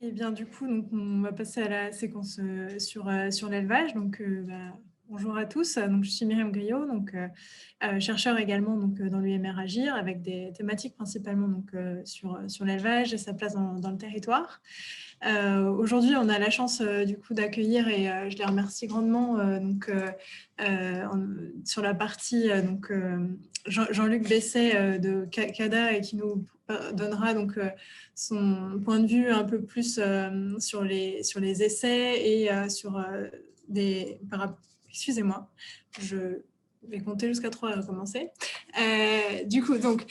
Et bien, du coup, donc, on va passer à la séquence sur l'élevage. Donc, bonjour à tous. Donc, je suis Myriam Griot, donc, chercheur également donc, dans l'UMR Agir, avec des thématiques principalement donc, sur l'élevage et sa place dans le territoire. Aujourd'hui, on a la chance du coup d'accueillir, et je les remercie grandement, sur la partie Jean-Luc Besset de CADA, et qui nous donnera donc son point de vue un peu plus sur les essais et sur des... Excusez-moi, je vais compter jusqu'à 3 et recommencer. Du coup, donc,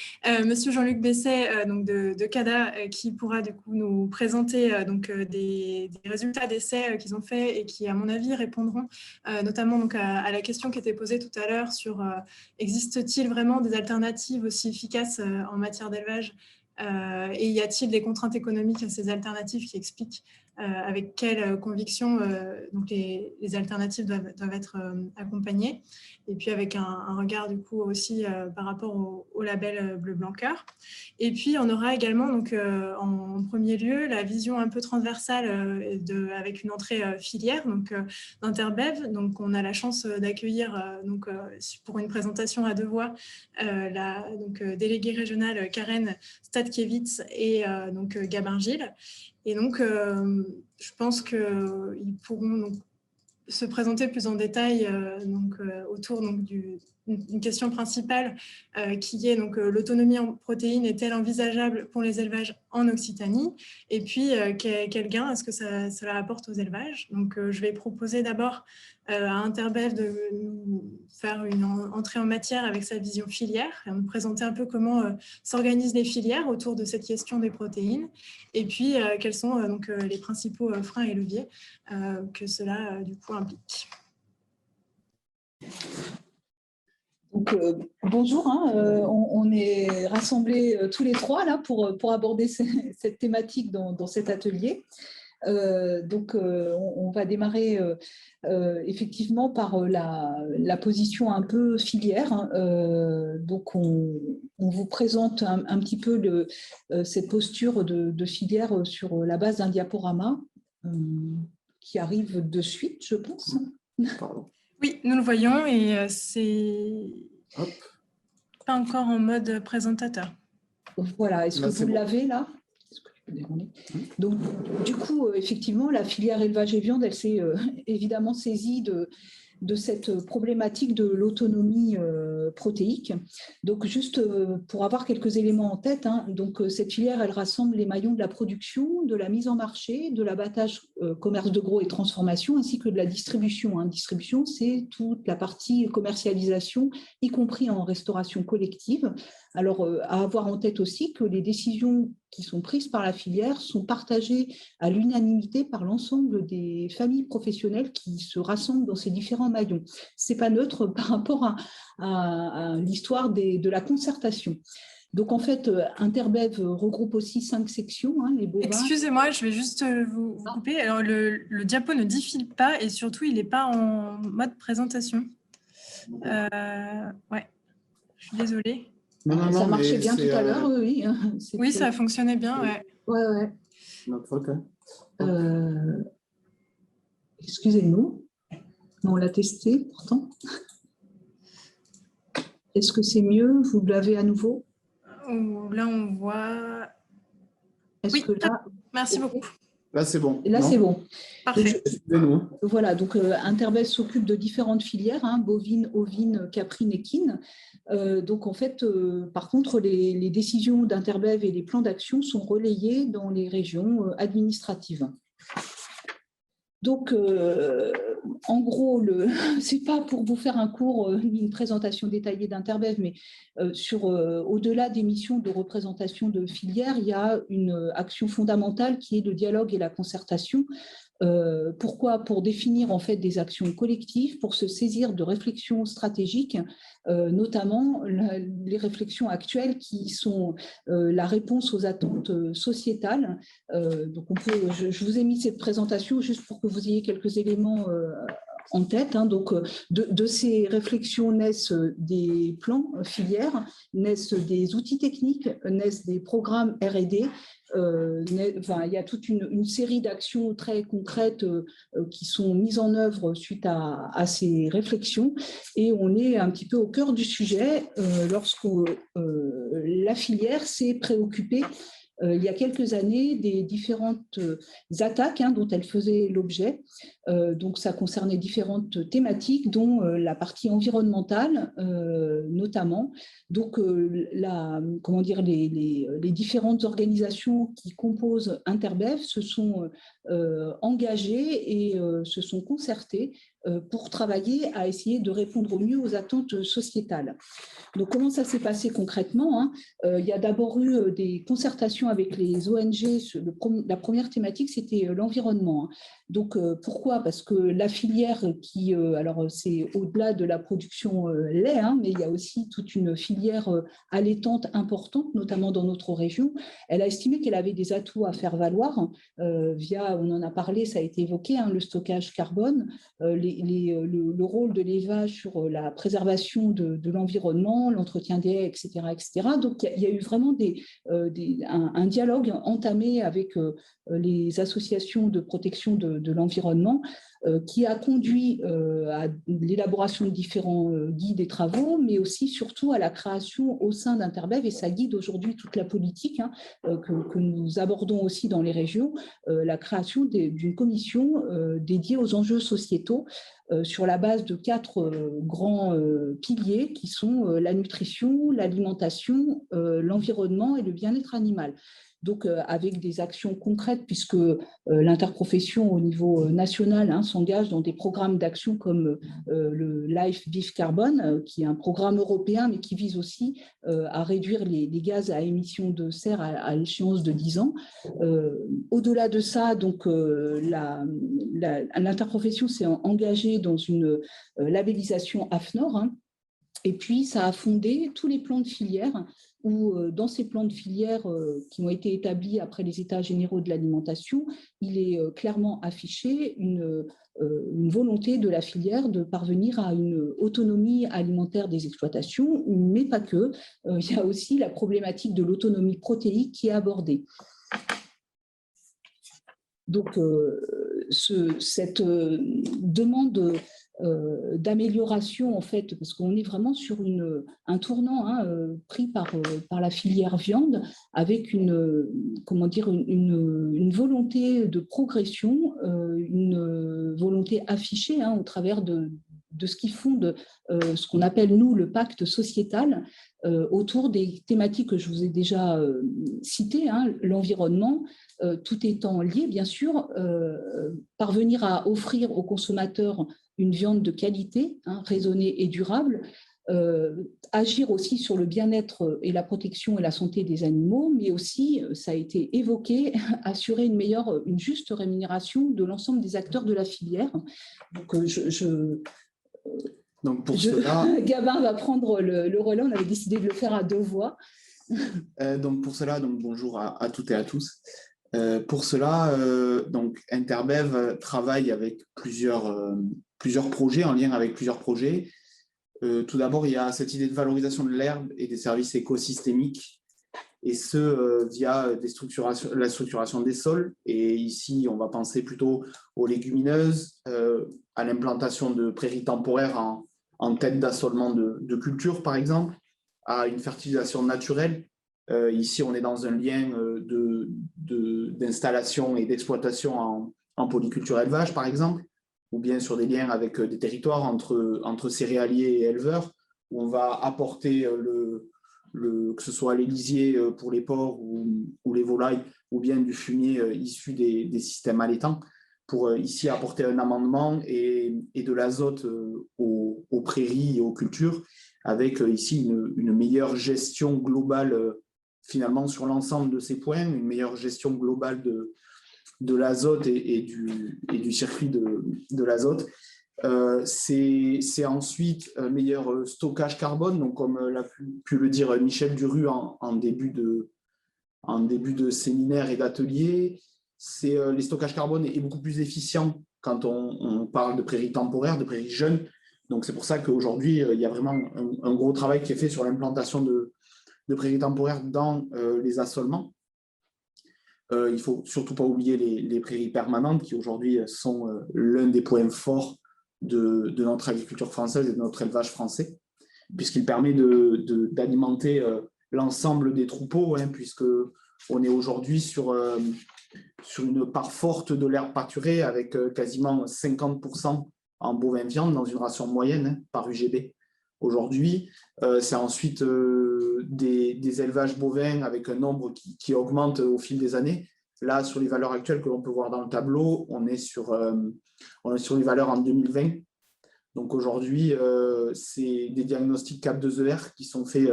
Monsieur Jean-Luc Besset donc de CADA, qui pourra du coup nous présenter des résultats d'essais qu'ils ont fait et qui, à mon avis, répondront notamment donc, à la question qui était posée tout à l'heure sur existe-t-il vraiment des alternatives aussi efficaces en matière d'élevage, et y a-t-il des contraintes économiques à ces alternatives qui expliquent avec quelle conviction donc les alternatives doivent être accompagnées, et puis avec un regard du coup aussi par rapport au label Bleu Blanc Cœur. Et puis on aura également donc en premier lieu la vision un peu transversale avec une entrée filière donc d'Interbev. Donc on a la chance d'accueillir pour une présentation à deux voix la déléguée régionale Karen Statkiewicz et donc Gabin Gilles. Et donc, je pense qu'ils pourront donc se présenter plus en détail autour d'une question principale qui est l'autonomie en protéines est-elle envisageable pour les élevages en Occitanie, et puis quel gain est-ce que cela apporte aux élevages. Donc je vais proposer d'abord à Interbev de nous faire une entrée en matière avec sa vision filière, et nous présenter un peu comment s'organisent les filières autour de cette question des protéines, et puis quels sont les principaux freins et leviers que cela du coup implique. Donc, bonjour, on est rassemblés tous les trois là pour aborder cette thématique dans cet atelier. On va démarrer effectivement par la position un peu filière. Donc, on vous présente un petit peu cette posture de filière sur la base d'un diaporama qui arrive de suite, je pense. Pardon. Oui, nous le voyons, et c'est pas encore en mode présentateur. Voilà, est-ce que vous l'avez là ? Donc, du coup, effectivement, la filière élevage et viande, elle s'est évidemment saisie de cette problématique de l'autonomie protéique. Donc, juste pour avoir quelques éléments en tête, donc cette filière, elle rassemble les maillons de la production, de la mise en marché, de l'abattage, commerce de gros et transformation, ainsi que de la distribution. Distribution, c'est toute la partie commercialisation, y compris en restauration collective. Alors, à avoir en tête aussi que les décisions qui sont prises par la filière sont partagées à l'unanimité par l'ensemble des familles professionnelles qui se rassemblent dans ces différents maillons. Ce n'est pas neutre par rapport à l'histoire de la concertation. Donc, en fait, Interbev regroupe aussi 5 sections, les bovins. Excusez-moi, je vais juste vous couper. Alors, le diapo ne défile pas, et surtout, il n'est pas en mode présentation. Ouais, je suis désolée. Non, ça marchait bien tout à l'heure, oui. Oui, ça fonctionnait bien, ouais. Ouais. Excusez-nous, on l'a testé pourtant. Est-ce que c'est mieux? Vous l'avez à nouveau? Là, on voit... Est-ce que là... Merci beaucoup. Là, c'est bon. Et là, c'est bon. Parfait. Voilà, donc Interbev s'occupe de différentes filières, bovines, ovines, caprines, équines. Donc, en fait, par contre, les décisions d'Interbev et les plans d'action sont relayés dans les régions administratives. Donc, en gros, ce n'est pas pour vous faire un cours ni une présentation détaillée d'Interbev, mais au-delà des missions de représentation de filières, il y a une action fondamentale qui est le dialogue et la concertation. Pourquoi? Pour définir en fait des actions collectives, pour se saisir de réflexions stratégiques, notamment les réflexions actuelles qui sont la réponse aux attentes sociétales. Donc je vous ai mis cette présentation juste pour que vous ayez quelques éléments en tête. Hein. Donc, de ces réflexions naissent des plans filières, naissent des outils techniques, naissent des programmes R&D. Il y a toute une série d'actions très concrètes qui sont mises en œuvre suite à ces réflexions. Et on est un petit peu au cœur du sujet lorsque la filière s'est préoccupée il y a quelques années des différentes attaques dont elle faisait l'objet. Donc, ça concernait différentes thématiques, dont la partie environnementale notamment. Donc, les différentes organisations qui composent Interbev se sont engagées et se sont concertées pour travailler à essayer de répondre au mieux aux attentes sociétales. Donc, comment ça s'est passé concrètement? Il y a d'abord eu des concertations avec les ONG. La première thématique, c'était l'environnement. Donc, pourquoi? Parce que la filière alors c'est au-delà de la production lait, mais il y a aussi toute une filière allaitante importante, notamment dans notre région. Elle a estimé qu'elle avait des atouts à faire valoir via, on en a parlé, ça a été évoqué, le stockage carbone, le rôle de l'élevage sur la préservation de l'environnement, l'entretien des haies, etc., etc. Donc, il y a eu vraiment un dialogue entamé avec les associations de protection de l'environnement qui a conduit à l'élaboration de différents guides et travaux, mais aussi surtout à la création au sein d'Interbev, et ça guide aujourd'hui toute la politique que nous abordons aussi dans les régions, la création d'une commission dédiée aux enjeux sociétaux sur la base de 4 grands piliers qui sont la nutrition, l'alimentation, l'environnement et le bien-être animal. Donc, avec des actions concrètes, puisque l'interprofession au niveau national s'engage dans des programmes d'action comme le Life Beef Carbone, qui est un programme européen, mais qui vise aussi à réduire les gaz à émissions de serre à l'échéance de 10 ans. Au-delà de ça, donc, l'interprofession s'est engagée dans une labellisation AFNOR, et puis ça a fondé tous les plans de filière où dans ces plans de filière qui ont été établis après les états généraux de l'alimentation, il est clairement affiché une volonté de la filière de parvenir à une autonomie alimentaire des exploitations, mais pas que. Il y a aussi la problématique de l'autonomie protéique qui est abordée. Donc, cette demande d'amélioration, en fait, parce qu'on est vraiment sur un tournant pris par la filière viande, avec une volonté de progression, une volonté affichée au travers de ce qui fonde ce qu'on appelle, nous, le pacte sociétal, autour des thématiques que je vous ai déjà citées, l'environnement, tout étant lié, bien sûr, parvenir à offrir aux consommateurs une viande de qualité, raisonnée et durable, agir aussi sur le bien-être et la protection et la santé des animaux, mais aussi, ça a été évoqué, assurer une juste rémunération de l'ensemble des acteurs de la filière. Donc, donc pour cela, Gabin va prendre le relais, on avait décidé de le faire à 2 voix. Donc pour cela, bonjour à toutes et à tous. Pour cela, Interbev travaille avec plusieurs projets, en lien avec plusieurs projets. Tout d'abord, il y a cette idée de valorisation de l'herbe et des services écosystémiques, et ce, via la structuration des sols. Et ici, on va penser plutôt aux légumineuses, à l'implantation de prairies temporaires en tête d'assolement de cultures, par exemple, à une fertilisation naturelle. Ici, on est dans un lien d'installation et d'exploitation en polyculture élevage, par exemple, ou bien sur des liens avec des territoires entre céréaliers et éleveurs, où on va apporter que ce soit les lisiers pour les porcs ou les volailles, ou bien du fumier issu des systèmes allaitants, pour ici apporter un amendement et de l'azote aux prairies et aux cultures, avec ici une meilleure gestion globale finalement sur l'ensemble de ces points, une meilleure gestion globale de l'azote et du circuit de l'azote. C'est ensuite un meilleur stockage carbone, donc comme l'a pu le dire Michel Duru en début de séminaire et d'atelier, les stockages carbone est beaucoup plus efficient quand on parle de prairies temporaires, de prairies jeunes. Donc, c'est pour ça qu'aujourd'hui, il y a vraiment un gros travail qui est fait sur l'implantation de prairies temporaires dans les assolements. Il ne faut surtout pas oublier les prairies permanentes qui aujourd'hui sont l'un des points forts de notre agriculture française et de notre élevage français, puisqu'il permet d'alimenter l'ensemble des troupeaux, hein, puisqu'on est aujourd'hui sur une part forte de l'herbe pâturée avec quasiment 50% en bovin viande dans une ration moyenne, hein, par UGB. Aujourd'hui, c'est ensuite des élevages bovins avec un nombre qui augmente au fil des années. Là, sur les valeurs actuelles que l'on peut voir dans le tableau, on est sur les valeurs en 2020. Donc aujourd'hui, c'est des diagnostics CAP2ER qui sont faits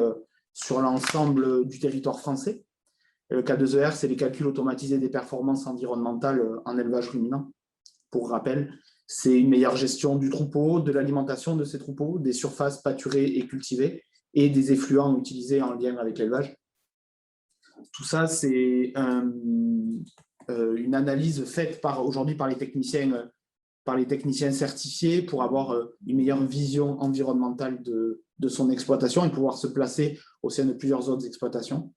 sur l'ensemble du territoire français. Le CAP2ER, c'est les calculs automatisés des performances environnementales en élevage ruminant. Pour rappel, c'est une meilleure gestion du troupeau, de l'alimentation de ces troupeaux, des surfaces pâturées et cultivées et des effluents utilisés en lien avec l'élevage. Tout ça, c'est une analyse faite aujourd'hui par les techniciens certifiés pour avoir une meilleure vision environnementale de son exploitation et pouvoir se placer au sein de plusieurs autres exploitations.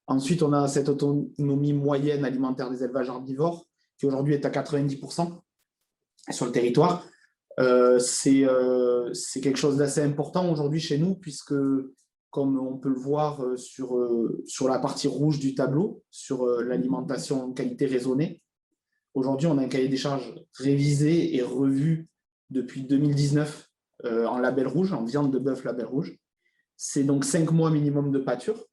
Ensuite, on a cette autonomie moyenne alimentaire des élevages herbivores qui aujourd'hui est à 90% sur le territoire. C'est quelque chose d'assez important aujourd'hui chez nous puisque, comme on peut le voir sur la partie rouge du tableau, sur l'alimentation en qualité raisonnée, aujourd'hui, on a un cahier des charges révisé et revu depuis 2019 en label rouge, en viande de bœuf label rouge. C'est donc 5 mois minimum de pâture,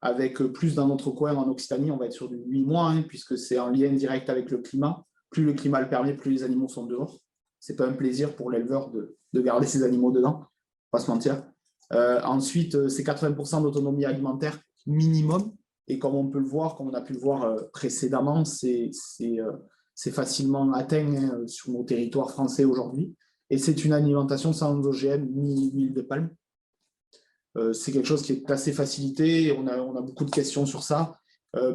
avec plus dans notre coin en Occitanie, on va être sur du 8 mois, hein, puisque c'est en lien direct avec le climat. Plus le climat le permet, plus les animaux sont dehors. Ce n'est pas un plaisir pour l'éleveur de garder ses animaux dedans, pas se mentir. Ensuite, c'est 80% d'autonomie alimentaire minimum. Et comme on peut le voir, comme on a pu le voir précédemment, c'est facilement atteint sur nos territoires français aujourd'hui. Et c'est une alimentation sans OGM ni huile de palme. C'est quelque chose qui est assez facilité. On a beaucoup de questions sur ça.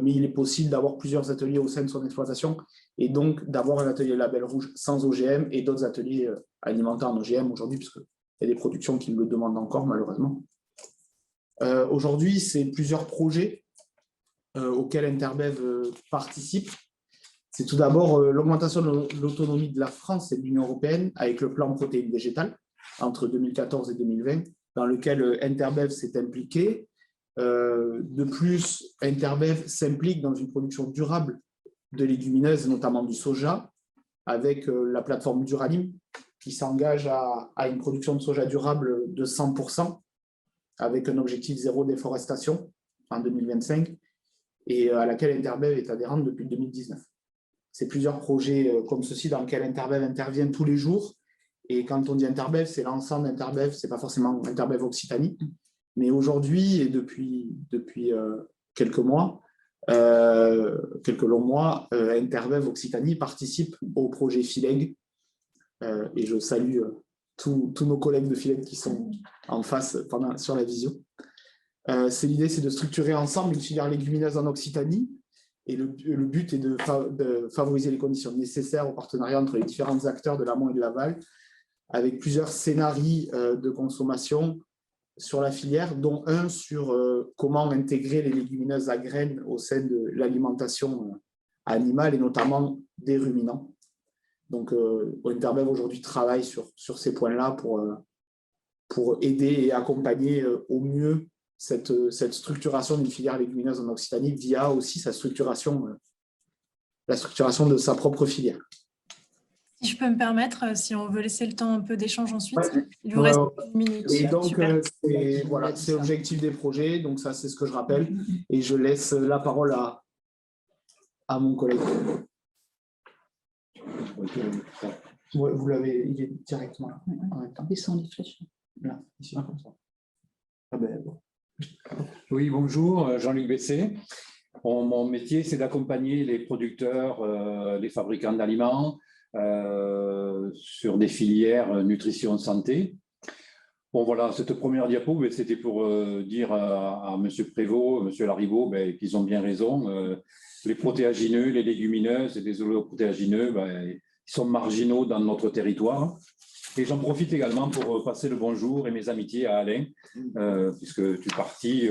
Mais il est possible d'avoir plusieurs ateliers au sein de son exploitation et donc d'avoir un atelier label rouge sans OGM et d'autres ateliers alimentaires en OGM aujourd'hui, puisqu'il y a des productions qui le demandent encore, malheureusement. Aujourd'hui, c'est plusieurs projets auxquels Interbev participe. C'est tout d'abord l'augmentation de l'autonomie de la France et de l'Union européenne avec le plan protéines végétales entre 2014 et 2020, dans lequel Interbev s'est impliqué. De plus, Interbev s'implique dans une production durable de légumineuses, notamment du soja, avec la plateforme Duralim, qui s'engage à une production de soja durable de 100%, avec un objectif zéro déforestation en 2025, et à laquelle Interbev est adhérente depuis 2019. C'est plusieurs projets comme ceci dans lesquels Interbev intervient tous les jours. Et quand on dit Interbev, c'est l'ensemble d'Interbev, ce n'est pas forcément Interbev Occitanie. Mais aujourd'hui, et depuis quelques longs mois, Interbev Occitanie participe au projet FILEG. Et je salue tous nos collègues de FILEG qui sont en face sur la visio. L'idée, c'est de structurer ensemble une filière légumineuse en Occitanie. Et le but est de favoriser les conditions nécessaires au partenariat entre les différents acteurs de l'amont et de l'aval, avec plusieurs scénarios de consommation sur la filière, dont un sur comment intégrer les légumineuses à graines au sein de l'alimentation animale et notamment des ruminants. Donc, Interbev aujourd'hui travaille sur ces points-là pour aider et accompagner au mieux cette structuration d'une filière légumineuse en Occitanie via aussi la structuration de sa propre filière. Si je peux me permettre, si on veut laisser le temps un peu d'échange ensuite, ouais. Il vous reste une minute. Et donc, c'est l'objectif des projets. Donc, ça, c'est ce que je rappelle. Et je laisse la parole à mon collègue. Vous l'avez, il est directement là. En même temps. Descends les flèches. Là, ici, comme ça. Ah ben, bon. Oui, bonjour, Jean-Luc Besset. Mon métier, c'est d'accompagner les producteurs, les fabricants d'aliments sur des filières nutrition santé. Bon, voilà, cette première diapo, c'était pour dire à M. Prévost, M. Laribaud, qu'ils ont bien raison. Les protéagineux, les légumineuses et les oléoprotéagineux, sont marginaux dans notre territoire. Et j'en profite également pour passer le bonjour et mes amitiés à Alain, puisque tu es parti,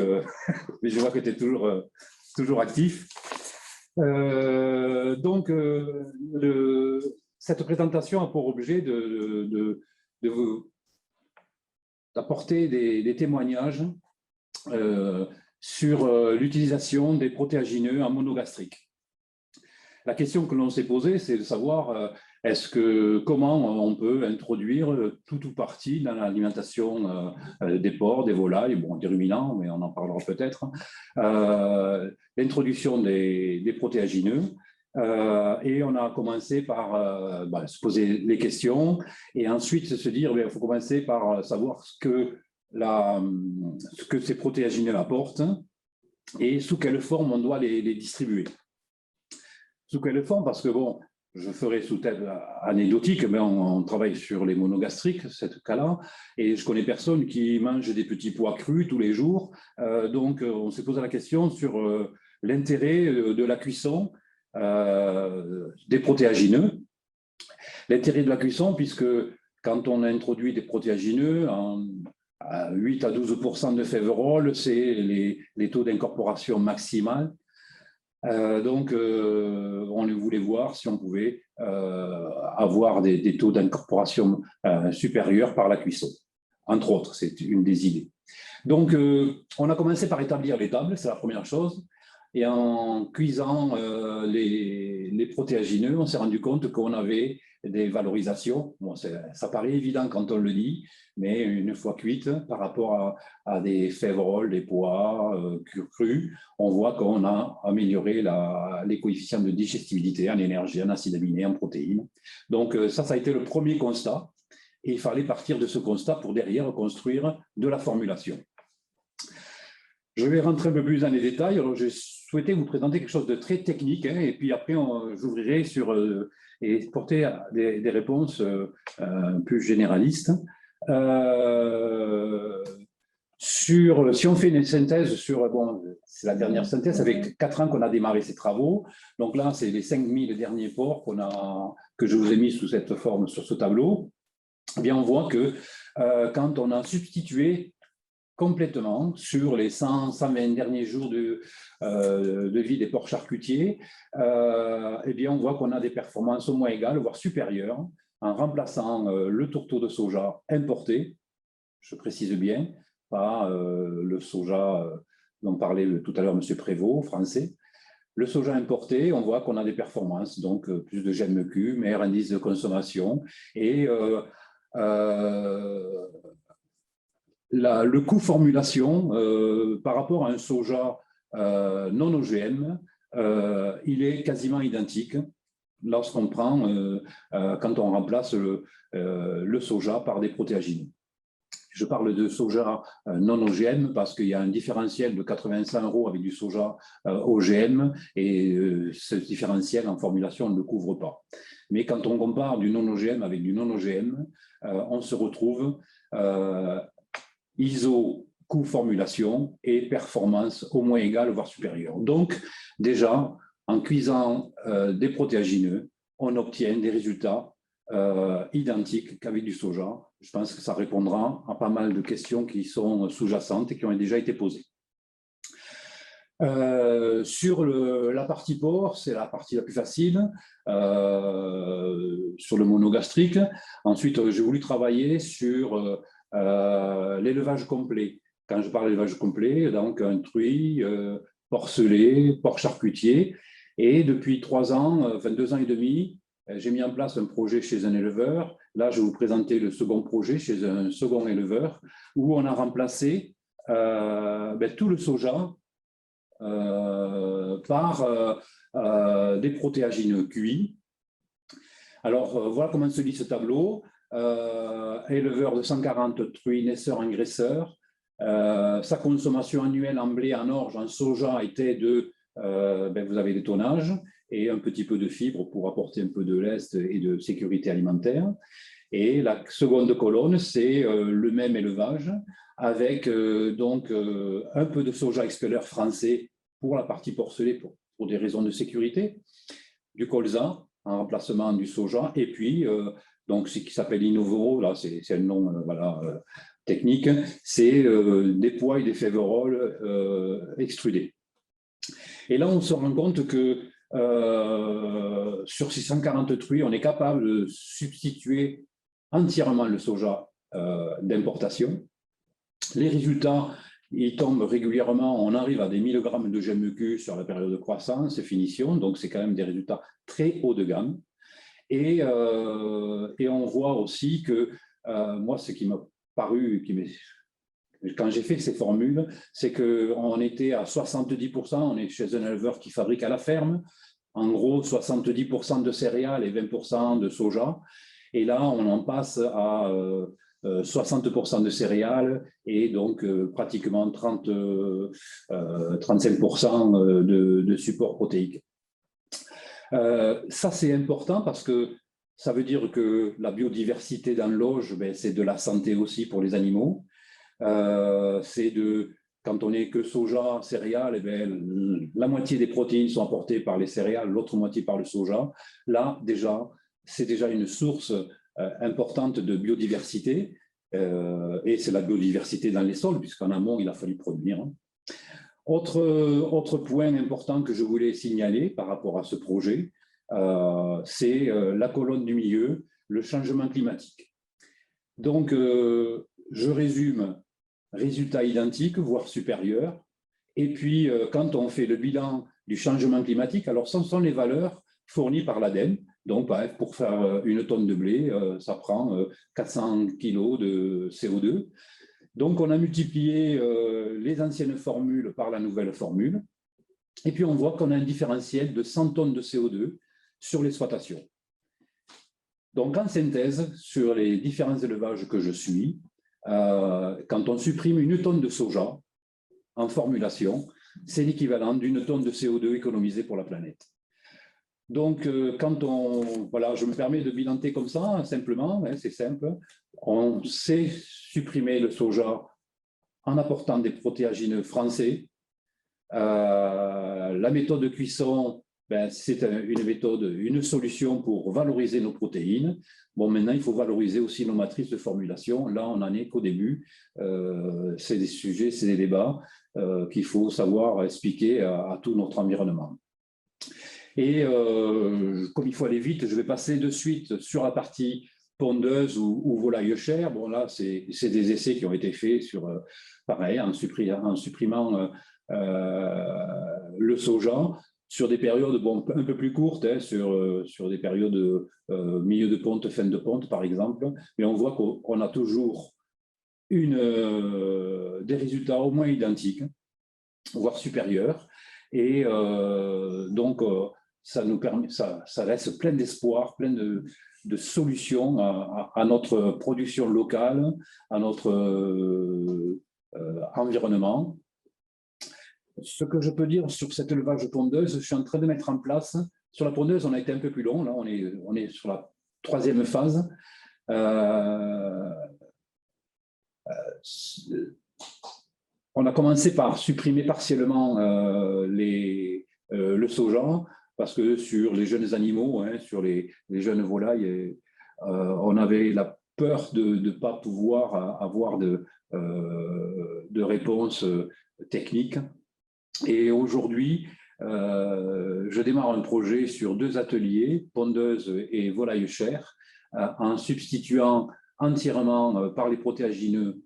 mais je vois que tu es toujours actif. Donc, cette présentation a pour objet d'apporter des témoignages sur l'utilisation des protéagineux en monogastrique. La question que l'on s'est posée, c'est de savoir comment on peut introduire tout ou partie dans l'alimentation des porcs, des volailles, bon, des ruminants, mais on en parlera peut-être, l'introduction des protéagineux. Et on a commencé par se poser les questions et ensuite se dire il faut commencer par savoir ce que ces protéagineux apportent et sous quelle forme on doit les distribuer. Sous quelle forme? Parce que, bon, je ferai sous tête anecdotique, mais on travaille sur les monogastriques, ce cas-là, et je connais personne qui mange des petits pois crus tous les jours. Donc, on s'est posé la question sur l'intérêt de la cuisson des protéagineux. L'intérêt de la cuisson, puisque quand on introduit des protéagineux, à 8 à 12% de févrole, c'est les taux d'incorporation maximales. Donc, on voulait voir si on pouvait avoir des taux d'incorporation supérieurs par la cuisson. Entre autres, c'est une des idées. Donc, on a commencé par établir les tables, c'est la première chose. Et en cuisant les protéagineux, on s'est rendu compte qu'on avait des valorisations. Bon, ça paraît évident quand on le dit, mais une fois cuite, par rapport à des févroles, des pois crus, on voit qu'on a amélioré les coefficients de digestibilité en énergie, en acides aminés, en protéines. Donc ça a été le premier constat. Et il fallait partir de ce constat pour derrière construire de la formulation. Je vais rentrer un peu plus dans les détails. Alors, j'ai souhaité vous présenter quelque chose de très technique, hein, et puis après, j'ouvrirai sur et porter des réponses plus généralistes. Si on fait une synthèse sur, bon, c'est la dernière synthèse, ça fait 4 ans qu'on a démarré ces travaux. Donc là, c'est les 5000 derniers porcs que je vous ai mis sous cette forme sur ce tableau. Eh bien, on voit que quand on a substitué complètement sur les 120 derniers jours de vie des porcs charcutiers, eh bien, on voit qu'on a des performances au moins égales, voire supérieures, en remplaçant le tourteau de soja importé, je précise bien, pas le soja dont parlait tout à l'heure M. Prévost, français. Le soja importé, on voit qu'on a des performances, donc plus de GMQ, meilleur indice de consommation, et le coût formulation par rapport à un soja non OGM, il est quasiment identique lorsqu'on prend, quand on remplace le soja par des protéagineux. Je parle de soja non OGM parce qu'il y a un différentiel de 85 € avec du soja OGM et ce différentiel en formulation ne le couvre pas. Mais quand on compare du non OGM avec du non OGM, on se retrouve ISO, coût formulation et performance au moins égale, voire supérieure. Donc, déjà, en cuisant des protéagineux, on obtient des résultats identiques qu'avec du soja. Je pense que ça répondra à pas mal de questions qui sont sous-jacentes et qui ont déjà été posées. Sur la partie porc, c'est la partie la plus facile, sur le monogastrique. Ensuite, j'ai voulu travailler sur l'élevage complet. Quand je parle d'élevage complet, donc un truie, porcelet, porc charcutier. Et depuis 2 ans et demi, j'ai mis en place un projet chez un éleveur. Là, je vais vous présenter le second projet chez un second éleveur où on a remplacé tout le soja par des protéagineux cuits. Alors, voilà comment se lit ce tableau. Éleveur de 140 truies, naisseurs, engraisseurs. Sa consommation annuelle en blé, en orge, en soja était de, vous avez des tonnages et un petit peu de fibres pour apporter un peu de lest et de sécurité alimentaire. Et la seconde colonne, c'est le même élevage avec donc un peu de soja expelleur français pour la partie porcelée pour des raisons de sécurité, du colza en remplacement du soja. Et puis, donc, ce qui s'appelle Innovoro, là, c'est un nom voilà, technique, c'est des pois et des féveroles extrudés. Et là, on se rend compte que sur 640 truies, on est capable de substituer entièrement le soja d'importation. Les résultats, ils tombent régulièrement, on arrive à des 1000 grammes de GMQ sur la période de croissance et finition, donc c'est quand même des résultats très haut de gamme. Et on voit aussi que, moi, ce qui m'a paru, quand j'ai fait ces formules, c'est qu'on était à 70%, on est chez un éleveur qui fabrique à la ferme, en gros 70% de céréales et 20% de soja, et là on en passe à 60% de céréales et donc pratiquement 35% de support protéique. Ça c'est important parce que ça veut dire que la biodiversité dans l'auge, ben, c'est de la santé aussi pour les animaux. Quand on n'est que soja, céréales, eh bien, la moitié des protéines sont apportées par les céréales, l'autre moitié par le soja. Là, déjà, c'est déjà une source importante de biodiversité, et c'est la biodiversité dans les sols, puisqu'en amont, il a fallu produire. Autre point important que je voulais signaler par rapport à ce projet, c'est la colonne du milieu, le changement climatique. Donc, je résume, résultats identiques, voire supérieurs. Et puis, quand on fait le bilan du changement climatique, alors ce sont les valeurs fournies par l'ADEME. Donc, pour faire une tonne de blé, ça prend 400 kg de CO2. Donc, on a multiplié les anciennes formules par la nouvelle formule. Et puis, on voit qu'on a un différentiel de 100 tonnes de CO2 sur l'exploitation. Donc, en synthèse, sur les différents élevages que je suis, quand on supprime une tonne de soja en formulation, c'est l'équivalent d'une tonne de CO2 économisée pour la planète. Donc, voilà, je me permets de bilanter comme ça, simplement, hein, c'est simple, on sait supprimer le soja en apportant des protéagineux français. La méthode de cuisson, ben, c'est une solution pour valoriser nos protéines. Bon, maintenant, il faut valoriser aussi nos matrices de formulation. Là, on n'en est qu'au début. C'est des sujets, c'est des débats qu'il faut savoir expliquer à tout notre environnement. Et comme il faut aller vite, je vais passer de suite sur la partie pondeuse ou volaille chère. Bon, là, c'est des essais qui ont été faits sur, pareil, en supprimant le soja sur des périodes un peu plus courtes, hein, sur des périodes milieu de ponte, fin de ponte, par exemple. Mais on voit qu'on a toujours des résultats au moins identiques, voire supérieurs. Et donc, ça nous permet, ça laisse plein d'espoir, plein de solutions à notre production locale, à notre environnement. Ce que je peux dire sur cet élevage pondeuse, je suis en train de mettre en place. Sur la pondeuse, on a été un peu plus long. Là, on est sur la 3e phase. On a commencé par supprimer partiellement le soja, parce que sur les jeunes animaux, hein, sur les jeunes volailles, on avait la peur de ne pas pouvoir avoir de réponse technique. Et aujourd'hui, je démarre un projet sur 2 ateliers, pondeuse et volaille chair, en substituant entièrement par les protéagineux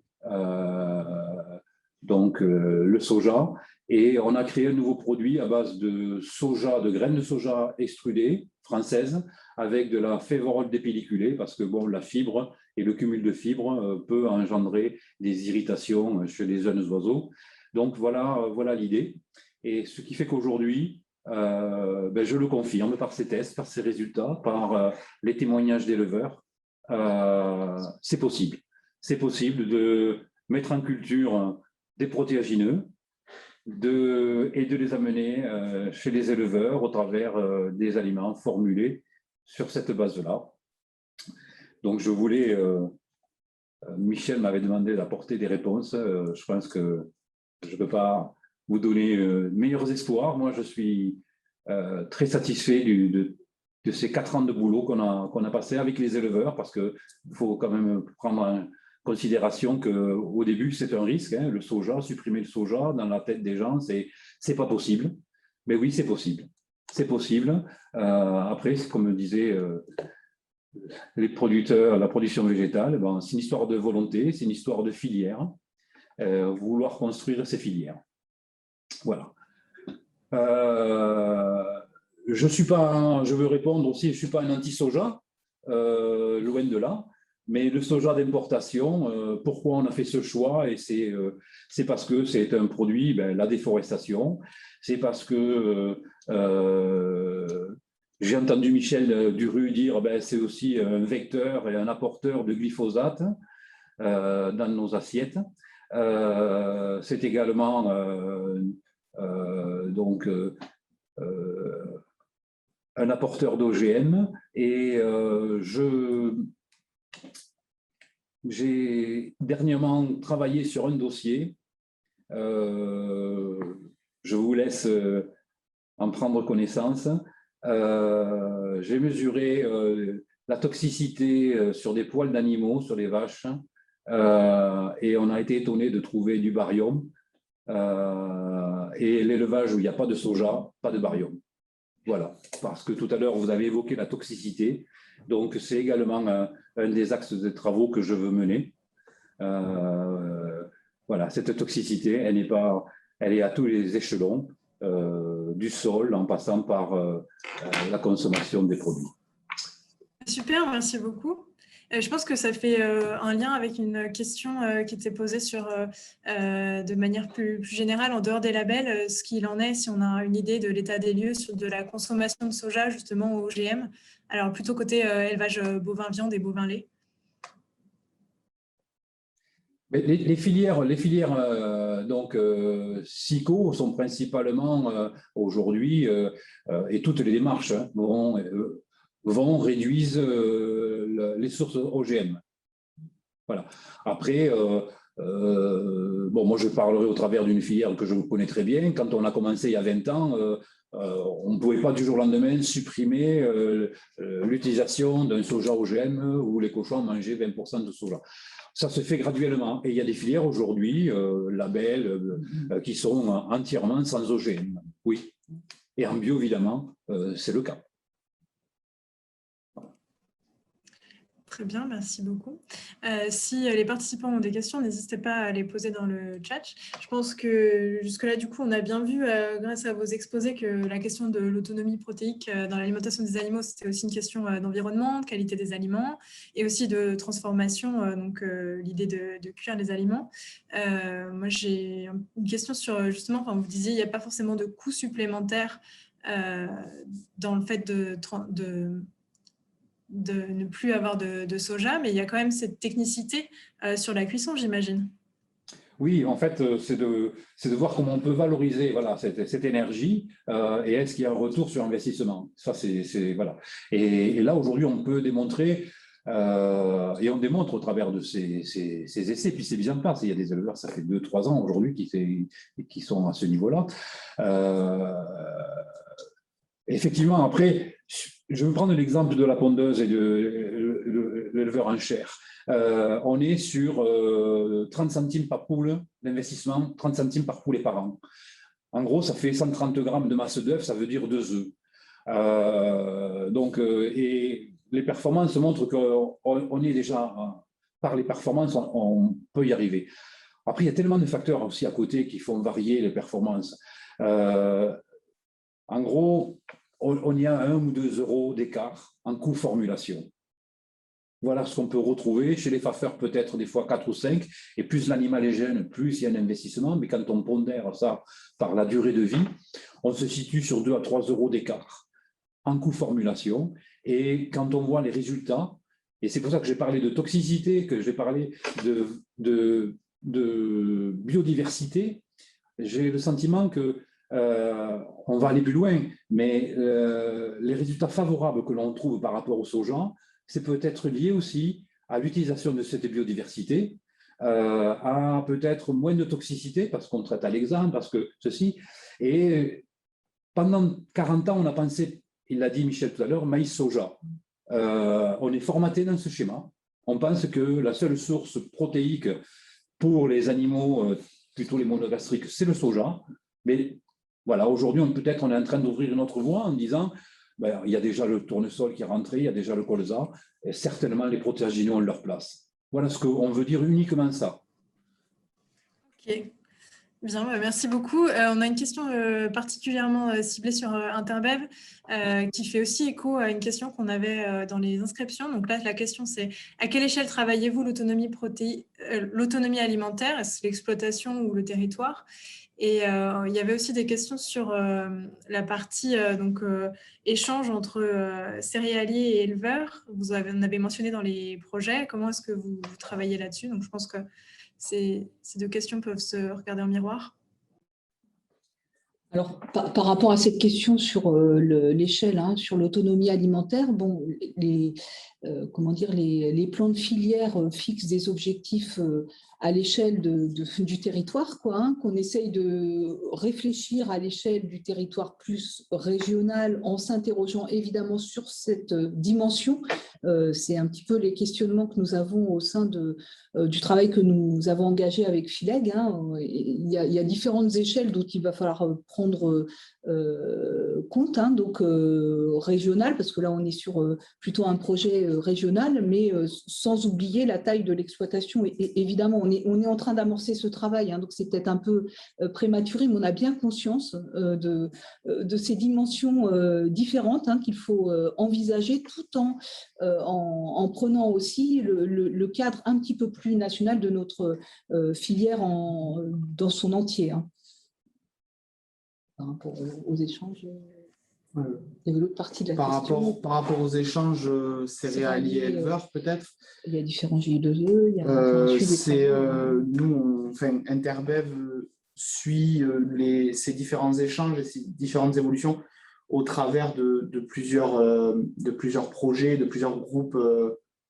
le soja. Et on a créé un nouveau produit à base de soja, de graines de soja extrudées françaises, avec de la févorole dépelliculée, parce que bon, la fibre et le cumul de fibres peut engendrer des irritations chez les jeunes oiseaux. Donc voilà l'idée. Et ce qui fait qu'aujourd'hui, je le confirme par ces tests, par ces résultats, par les témoignages d'éleveurs, c'est possible. C'est possible de mettre en culture des protéagineux et de les amener chez les éleveurs au travers des aliments formulés sur cette base-là. Donc je voulais, Michel m'avait demandé d'apporter des réponses. Je pense que je ne peux pas vous donner meilleurs espoirs. Moi, je suis très satisfait ces 4 ans de boulot qu'on a passé avec les éleveurs, parce qu'il faut quand même prendre en considération qu'au début, c'est un risque. Le soja, supprimer le soja dans la tête des gens, c'est pas possible. Mais oui, c'est possible. C'est possible. Après, comme disaient les producteurs, la production végétale, ben, c'est une histoire de volonté, c'est une histoire de filière. Vouloir construire ces filières. Voilà. Je veux répondre aussi, je ne suis pas un anti-soja, loin de là, mais le soja d'importation, pourquoi on a fait ce choix? Et c'est parce que c'est un produit, la déforestation, c'est parce que j'ai entendu Michel Duru dire c'est aussi un vecteur et un apporteur de glyphosate dans nos assiettes. C'est également donc un apporteur d'OGM et j'ai dernièrement travaillé sur un dossier. Je vous laisse en prendre connaissance. J'ai mesuré la toxicité sur des poils d'animaux, sur les vaches, et on a été étonné de trouver du barium. Et l'élevage où il n'y a pas de soja, pas de barium. Voilà, parce que tout à l'heure, vous avez évoqué la toxicité. Donc, c'est également un des axes de travaux que je veux mener. Voilà, cette toxicité, elle est à tous les échelons, du sol en passant par la consommation des produits. Super, merci beaucoup. Je pense que ça fait un lien avec une question qui était posée de manière plus générale, en dehors des labels, ce qu'il en est, si on a une idée de l'état des lieux de la consommation de soja, justement, au OGM, alors plutôt côté élevage bovin-viande et bovin-lait. Les filières donc SICO sont principalement aujourd'hui, et toutes les démarches réduisent les sources OGM. Voilà. Après, moi je parlerai au travers d'une filière que je connais très bien. Quand on a commencé il y a 20 ans, on ne pouvait pas du jour au lendemain supprimer l'utilisation d'un soja OGM où les cochons mangeaient 20% de soja. Ça se fait graduellement. Et il y a des filières aujourd'hui, labels, qui sont entièrement sans OGM. Oui. Et en bio, évidemment, c'est le cas. Très bien, merci beaucoup. Si les participants ont des questions, n'hésitez pas à les poser dans le chat. Je pense que jusque-là, du coup, on a bien vu, grâce à vos exposés, que la question de l'autonomie protéique dans l'alimentation des animaux, c'était aussi une question d'environnement, de qualité des aliments, et aussi de transformation, donc l'idée de cuire les aliments. Moi, j'ai une question sur, justement, vous disiez, il n'y a pas forcément de coûts supplémentaires dans le fait de ne plus avoir de soja, mais il y a quand même cette technicité sur la cuisson, j'imagine. Oui, en fait, c'est de voir comment on peut valoriser voilà, cette énergie et est-ce qu'il y a un retour sur investissement. Ça, voilà. Et là, aujourd'hui, on peut démontrer, et on démontre au travers de ces essais, puis c'est bien de place. Il y a des éleveurs, ça fait 2-3 ans aujourd'hui qui sont à ce niveau-là. Effectivement, après, je vais prendre l'exemple de la pondeuse et de l'éleveur en chair. On est sur 30 centimes par poule d'investissement, 30 centimes par poule et par an. En gros, ça fait 130 grammes de masse d'œuf, ça veut dire 2 œufs. Et les performances montrent qu'on est déjà, par les performances, on peut y arriver. Après, il y a tellement de facteurs aussi à côté qui font varier les performances. En gros, on y a 1 ou 2 euros d'écart en coût formulation. Voilà ce qu'on peut retrouver. Chez les faffeurs, peut-être des fois 4 ou 5. Et plus l'animal est jeune, plus il y a un investissement. Mais quand on pondère ça par la durée de vie, on se situe sur 2 à 3 euros d'écart en coût formulation. Et quand on voit les résultats, et c'est pour ça que j'ai parlé de toxicité, que j'ai parlé de biodiversité, j'ai le sentiment que on va aller plus loin, mais les résultats favorables que l'on trouve par rapport au soja, c'est peut-être lié aussi à l'utilisation de cette biodiversité, à peut-être moins de toxicité, parce qu'on traite à l'exemple, parce que ceci. Et pendant 40 ans, on a pensé il l'a dit Michel tout à l'heure, maïs-soja. On est formaté dans ce schéma. On pense que la seule source protéique pour les animaux, plutôt les monogastriques, c'est le soja. Mais voilà, aujourd'hui, peut-être on est en train d'ouvrir une autre voie en disant il y a déjà le tournesol qui est rentré, il y a déjà le colza, et certainement les protéagineux ont leur place. Voilà ce qu'on veut dire, uniquement ça. Ok. Bien, merci beaucoup. On a une question particulièrement ciblée sur Interbev qui fait aussi écho à une question qu'on avait dans les inscriptions. Donc là, la question, c'est à quelle échelle travaillez-vous l'autonomie alimentaire? Est-ce l'exploitation ou le territoire? Et il y avait aussi des questions sur la partie échange entre céréaliers et éleveurs. Vous en avez mentionné dans les projets. Comment est-ce que vous travaillez là-dessus? Donc je pense que ces deux questions peuvent se regarder en miroir. Alors, par rapport à cette question sur l'échelle, sur l'autonomie alimentaire, bon, les plans de filière fixent des objectifs à l'échelle du territoire, qu'on essaye de réfléchir à l'échelle du territoire plus régional en s'interrogeant évidemment sur cette dimension. C'est un petit peu les questionnements que nous avons au sein du travail que nous avons engagé avec FILEG. Il y a différentes échelles dont il va falloir prendre compte, donc régional, parce que là on est sur plutôt un projet régional, mais sans oublier la taille de l'exploitation. Et évidemment, on est en train d'amorcer ce travail, donc c'est peut-être un peu prématuré, mais on a bien conscience de ces dimensions différentes qu'il faut envisager, tout en prenant aussi le cadre un petit peu plus national de notre filière dans son entier. Par rapport aux échanges, il y avait l'autre partie de la question. Par rapport aux échanges céréaliers-éleveurs, peut-être. Il y a différents GI2E, il y a nous, Interbev suit ces différents échanges et ces différentes évolutions au travers de plusieurs projets, de plusieurs groupes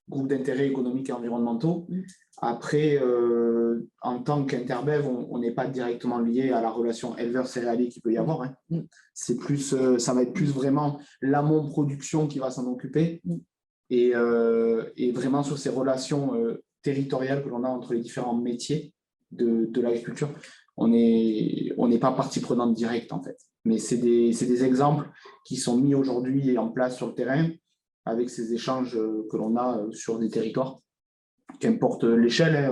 d'intérêts économiques et environnementaux. Après, en tant qu'Interbev, on n'est pas directement lié à la relation éleveur-céréalier qu'il peut y avoir. C'est plus, ça va être plus vraiment l'amont production qui va s'en occuper et vraiment sur ces relations territoriales que l'on a entre les différents métiers de l'agriculture. On n'est pas partie prenante directe en fait. Mais c'est des exemples qui sont mis aujourd'hui en place sur le terrain avec ces échanges que l'on a sur des territoires, qu'importe l'échelle,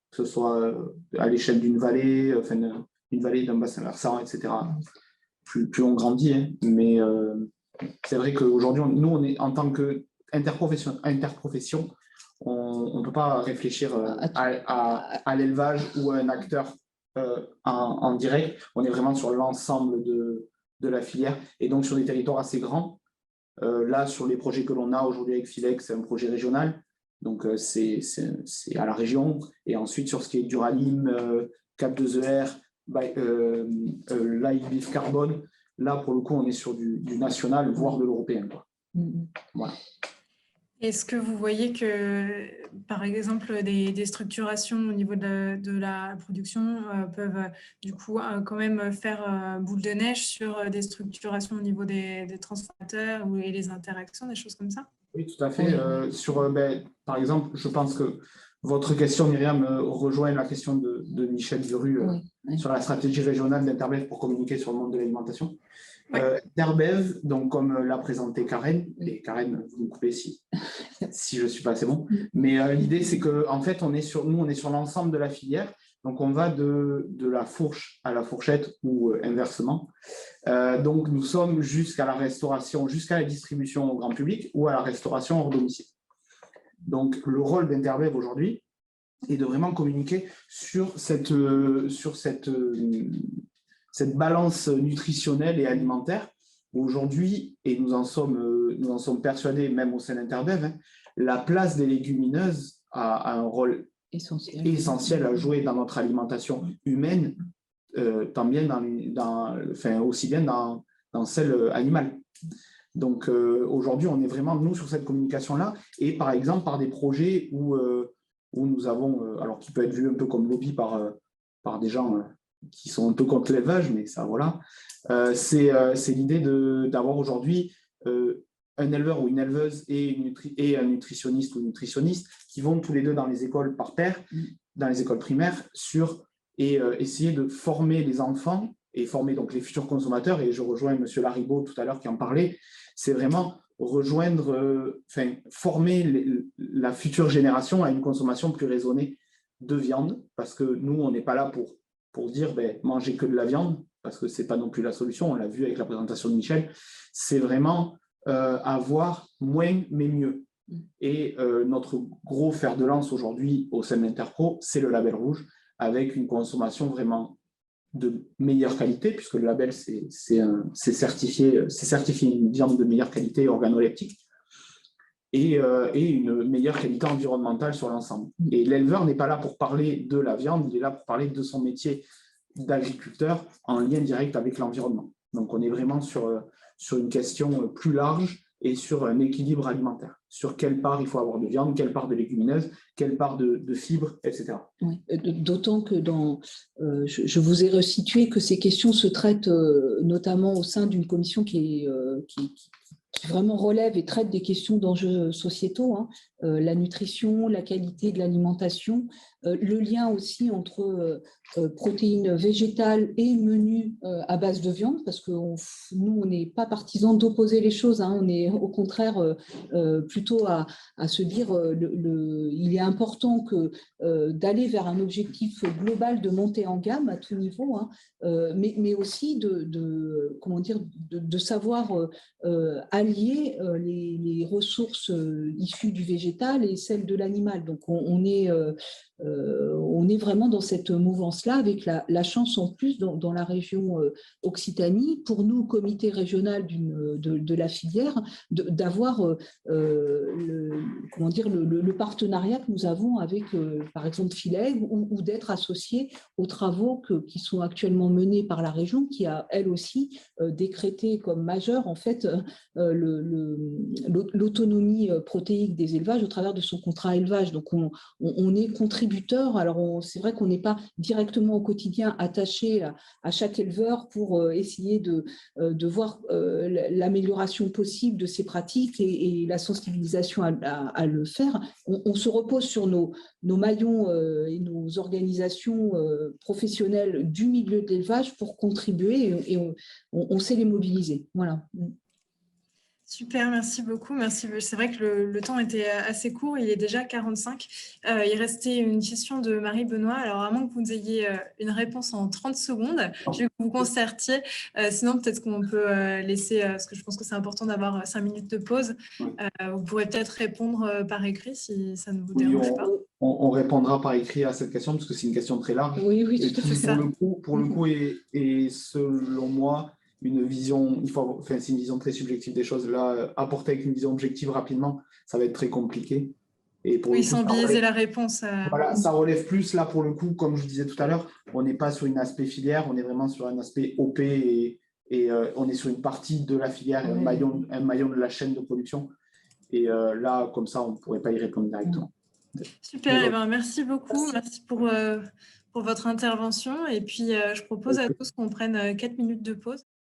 que ce soit à l'échelle d'une vallée, d'un bassin versant, etc. Plus on grandit, mais c'est vrai qu'aujourd'hui, nous, on est en tant qu'interprofession, on ne peut pas réfléchir à l'élevage ou à un acteur en direct. On est vraiment sur l'ensemble de la filière et donc sur des territoires assez grands. Là, sur les projets que l'on a aujourd'hui avec FILEG, c'est un projet régional. Donc, c'est à la région. Et ensuite, sur ce qui est Duralim, Cap2ER, Live Beef Carbone, là, pour le coup, on est sur du national, voire de l'européen. Voilà. Est-ce que vous voyez que, par exemple, des structurations au niveau de la production peuvent du coup quand même faire boule de neige sur des structurations au niveau des transformateurs et les interactions, des choses comme ça? Oui, tout à fait. Par exemple, je pense que votre question, Myriam, rejoint la question de Michel Duru sur la stratégie régionale d'Interbev pour communiquer sur le monde de l'alimentation. Interbev, donc comme l'a présenté Karen, et Karen, vous me coupez si je ne suis pas assez bon, mais l'idée c'est qu'en fait, on est sur l'ensemble de la filière, donc on va de la fourche à la fourchette ou inversement. Donc nous sommes jusqu'à la restauration, jusqu'à la distribution au grand public ou à la restauration hors domicile. Donc le rôle d'Interbev aujourd'hui est de vraiment communiquer sur cette balance nutritionnelle et alimentaire. Aujourd'hui, et nous en sommes persuadés, même au sein d'Interbev, la place des légumineuses a un rôle essentiel à jouer dans notre alimentation humaine, aussi bien dans celle animale. Donc aujourd'hui, on est vraiment, nous, sur cette communication-là, et par exemple, par des projets où nous avons, alors qui peut être vu un peu comme lobby par des gens qui sont un peu contre l'élevage, mais ça, voilà. C'est l'idée d'avoir aujourd'hui un éleveur ou une éleveuse et un nutritionniste ou nutritionniste qui vont tous les deux dans les écoles par paire, dans les écoles primaires, et essayer de former les enfants et former donc les futurs consommateurs. Et je rejoins M. Laribaud tout à l'heure qui en parlait, c'est vraiment former la future génération à une consommation plus raisonnée de viande, parce que nous, on n'est pas là pour dire mangez que de la viande, parce que ce n'est pas non plus la solution, on l'a vu avec la présentation de Michel, c'est vraiment avoir moins mais mieux. Et notre gros fer de lance aujourd'hui au sein d'Interpro, c'est le label rouge, avec une consommation vraiment de meilleure qualité, puisque le label, c'est certifié une viande de meilleure qualité organoleptique, et une meilleure qualité environnementale sur l'ensemble. Et l'éleveur n'est pas là pour parler de la viande, il est là pour parler de son métier d'agriculteur en lien direct avec l'environnement. Donc, on est vraiment sur une question plus large et sur un équilibre alimentaire. Sur quelle part il faut avoir de viande, quelle part de légumineuses, quelle part de fibres, etc. Oui. D'autant que je vous ai resitué que ces questions se traitent notamment au sein d'une commission qui vraiment relève et traite des questions d'enjeux sociétaux, la nutrition, la qualité de l'alimentation, le lien aussi entre protéines végétales et menus à base de viande, parce que nous, on n'est pas partisans d'opposer les choses, on est au contraire plutôt à se dire il est important d'aller vers un objectif global de montée en gamme à tout niveau, mais aussi de savoir allier les ressources issues du végétal et celles de l'animal. Donc, on est vraiment dans cette mouvance-là, avec la chance en plus dans la région Occitanie, pour nous, comité régional de la filière, d'avoir le partenariat que nous avons avec, par exemple, Fileg, ou d'être associés aux travaux qui sont actuellement menés par la région, qui a, elle aussi, décrété comme majeur, en fait, l'autonomie protéique des élevages au travers de son contrat élevage. Donc, on est contributeur. Alors, c'est vrai qu'on n'est pas directement au quotidien attaché à chaque éleveur pour essayer de voir l'amélioration possible de ces pratiques et la sensibilisation à le faire. On se repose sur nos maillons et nos organisations professionnelles du milieu de l'élevage pour contribuer, et on sait les mobiliser. Voilà. Super, merci beaucoup. Merci. C'est vrai que le temps était assez court, il est déjà 45. Il restait une question de Marie-Benoît. Alors, à moins que vous ayez une réponse en 30 secondes, je vais que vous concertiez. Sinon, peut-être qu'on peut laisser, parce que je pense que c'est important d'avoir 5 minutes de pause. Vous pourrez peut-être répondre par écrit si ça ne vous dérange pas. On répondra par écrit à cette question, parce que c'est une question très large. Oui, tout à fait. Pour le coup, et selon moi, une vision, c'est une vision très subjective des choses. Là, apporter avec une vision objective rapidement, ça va être très compliqué. Et sans biaiser la réponse. Voilà, ça relève plus, là, pour le coup, comme je disais tout à l'heure, on n'est pas sur un aspect filière, on est vraiment sur un aspect OP, et on est sur une partie de la filière, un maillon de la chaîne de production. Et là, comme ça, on ne pourrait pas y répondre directement. Super, merci beaucoup. Merci pour votre intervention. Et puis, je propose à tous qu'on prenne 4 minutes de pause.